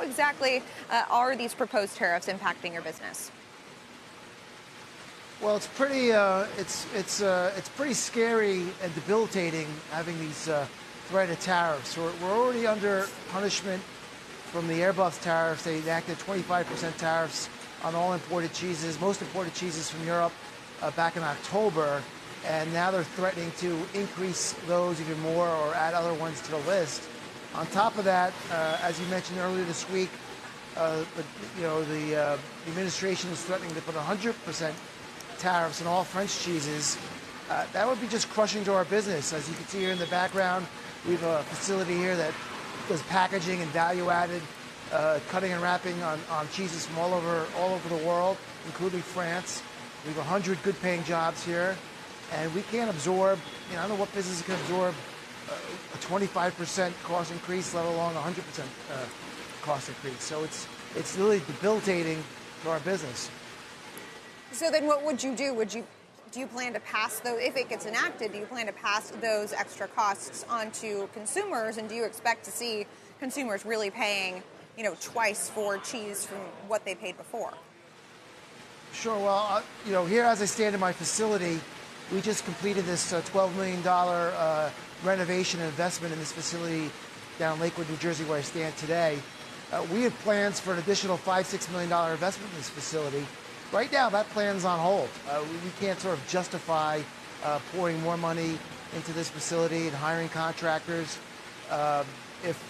exactly are these proposed tariffs impacting your business? Well, it's pretty it's pretty scary and debilitating having these threatened tariffs. We're already under punishment from the Airbus tariffs. They enacted 25% tariffs on all imported cheeses, most imported cheeses from Europe back in October. And now they're threatening to increase those even more or add other ones to the list. On top of that, as you mentioned earlier this week, the administration is threatening to put 100% tariffs on all French cheeses. That would be just crushing to our business. As you can see here in the background, we have a facility here that does packaging and value-added cutting and wrapping on cheeses from all over the world, including France. We have 100 good-paying jobs here. And we can't absorb, I don't know what business can absorb a 25% cost increase, let alone a 100% cost increase. So it's really debilitating to our business. So then what would you do? Do you plan to pass those, if it gets enacted, do you plan to pass those extra costs on to consumers? And do you expect to see consumers really paying, twice for cheese from what they paid before? Sure. Well, here as I stand in my facility, we just completed this $12 million renovation and investment in this facility down Lakewood, New Jersey, where I stand today. We had plans for an additional $5-6 million investment in this facility. Right now, that plan's on hold. We can't sort of justify pouring more money into this facility and hiring contractors if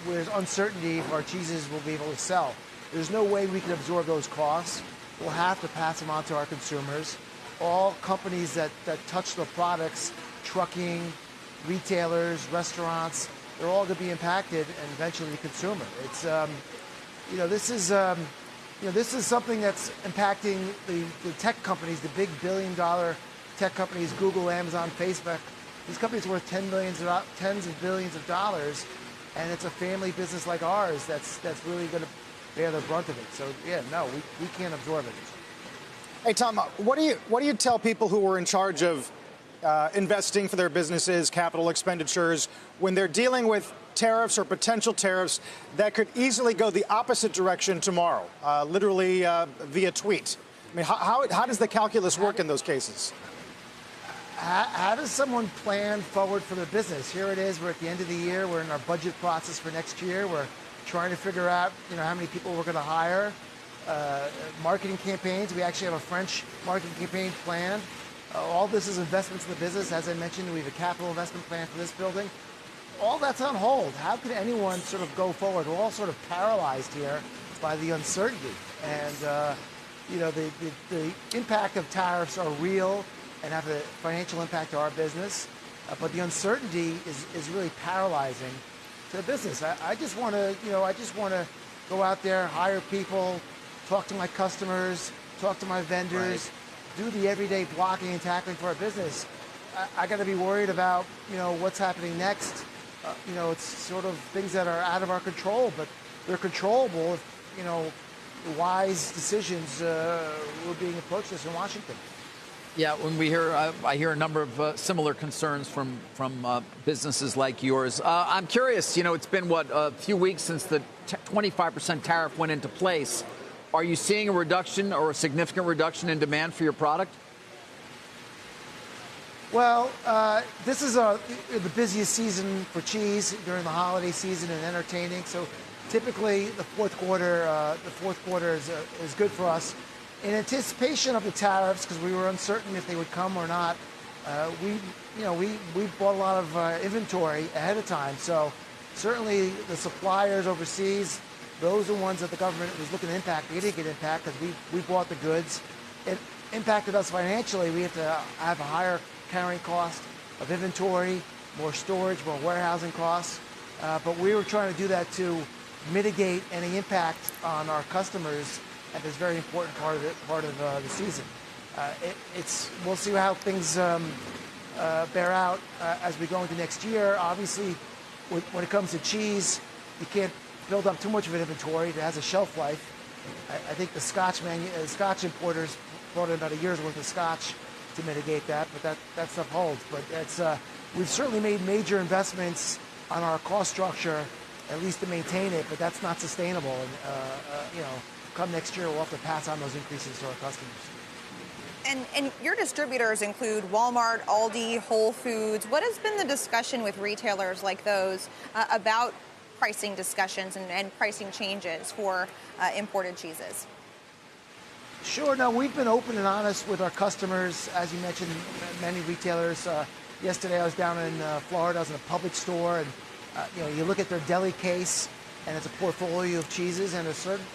there's uncertainty if our cheeses will be able to sell. There's no way we can absorb those costs. We'll have to pass them on to our consumers. All companies that touch the products, trucking, retailers, restaurants, they're all going to be impacted, and eventually the consumer. It's, this is something that's impacting the tech companies, the big billion-dollar tech companies, Google, Amazon, Facebook. These companies are worth tens of billions of dollars, and it's a family business like ours that's really going to bear the brunt of it. So, yeah, no, we can't absorb it. Hey, Tom, what do you tell people who are in charge of investing for their businesses, capital expenditures, when they're dealing with tariffs or potential tariffs that could easily go the opposite direction tomorrow, literally via tweet? I mean, how does the calculus work in those cases? How does someone plan forward for their business? Here it is. We're at the end of the year. We're in our budget process for next year. We're trying to figure out, how many people we're going to hire. Marketing campaigns. We actually have a French marketing campaign planned. All this is investments in the business. As I mentioned, we have a capital investment plan for this building. All that's on hold. How could anyone sort of go forward? We're all sort of paralyzed here by the uncertainty. And, the impact of tariffs are real and have a financial impact to our business. But the uncertainty is really paralyzing to the business. I just want to go out there, hire people, talk to my customers, talk to my vendors, do the everyday blocking and tackling for our business. I got to be worried about, what's happening next. It's sort of things that are out of our control, but they're controllable if, wise decisions were being approached us in Washington. Yeah, when I hear a number of similar concerns from businesses like yours. I'm curious, it's been, a few weeks since the 25% tariff went into place. Are you seeing a reduction or a significant reduction in demand for your product? Well, this is the busiest season for cheese during the holiday season and entertaining. So typically the fourth quarter is good for us. In anticipation of the tariffs, because we were uncertain if they would come or not, we bought a lot of inventory ahead of time. So certainly the suppliers overseas, those are the ones that the government was looking to impact. They didn't get impacted because we bought the goods. It impacted us financially. We have to have a higher carrying cost of inventory, more storage, more warehousing costs. But we were trying to do that to mitigate any impact on our customers at this very important part of the season. We'll see how things bear out as we go into next year. Obviously, when it comes to cheese, you can't build up too much of an inventory. It has a shelf life. I think the Scotch importers brought in about a year's worth of Scotch to mitigate that, but that stuff holds. But we've certainly made major investments on our cost structure at least to maintain it, but that's not sustainable. And come next year, we'll have to pass on those increases to our customers. And your distributors include Walmart, Aldi, Whole Foods. What has been the discussion with retailers like those about pricing discussions and pricing changes for imported cheeses? Sure. No, we've been open and honest with our customers. As you mentioned, many retailers. Yesterday I was down in Florida. I was in a Publix store, and you look at their deli case, and it's a portfolio of cheeses, and a certain,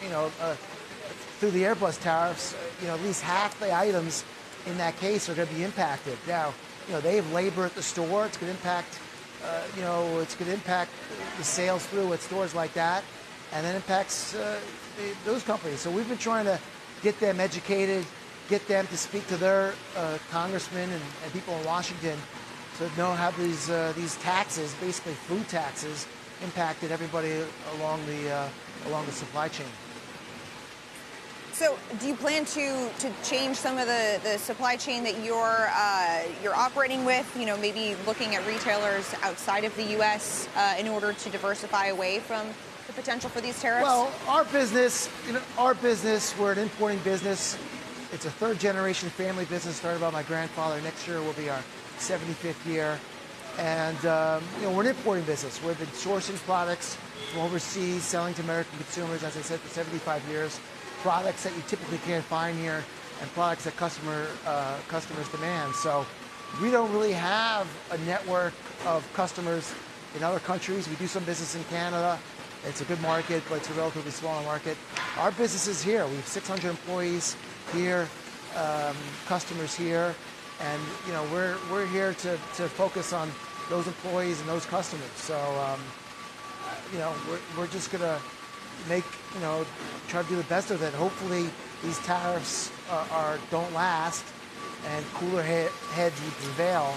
through the Airbus tariffs, at least half the items in that case are going to be impacted. Now, they have labor at the store. It's going to impact, it's going to impact the sales through at stores like that, and then impacts those companies. So we've been trying to get them educated, get them to speak to their congressmen and people in Washington to know how these taxes, basically food taxes, impacted everybody along the supply chain. So, do you plan to change some of the supply chain that you're operating with? Maybe looking at retailers outside of the U.S. In order to diversify away from the potential for these tariffs? Well, our business, we're an importing business. It's a third-generation family business started by my grandfather. Next year will be our 75th year, and we're an importing business. We've been sourcing products from overseas, selling to American consumers, as I said, for 75 years. Products that you typically can't find here, and products that customers demand. So we don't really have a network of customers in other countries. We do some business in Canada. It's a good market, but it's a relatively smaller market. Our business is here. We have 600 employees here, customers here, and we're here to focus on those employees and those customers. So we're just gonna try to do the best of it. Hopefully these tariffs don't last, and cooler heads will prevail,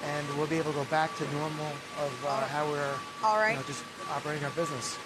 and we'll be able to go back to normal of how we're just operating our business.